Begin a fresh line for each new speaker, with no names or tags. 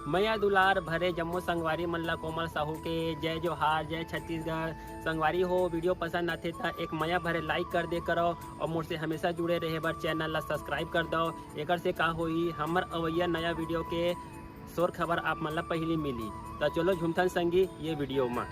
मैया दुलार भरे जम्मू संगवारी मल्ला कोमल साहू के जय जोहार, जय छत्तीसगढ़। संगवारी हो वीडियो पसंद आते तो एक मैया भरे लाइक कर दे करो और मुझसे हमेशा जुड़े रहे बर चैनल ला सब्सक्राइब कर दो। एक से का होई हमर अवैया नया वीडियो के शोर खबर आप मन ला पहली मिली। तो चलो झुमथन संगी ये वीडियो में।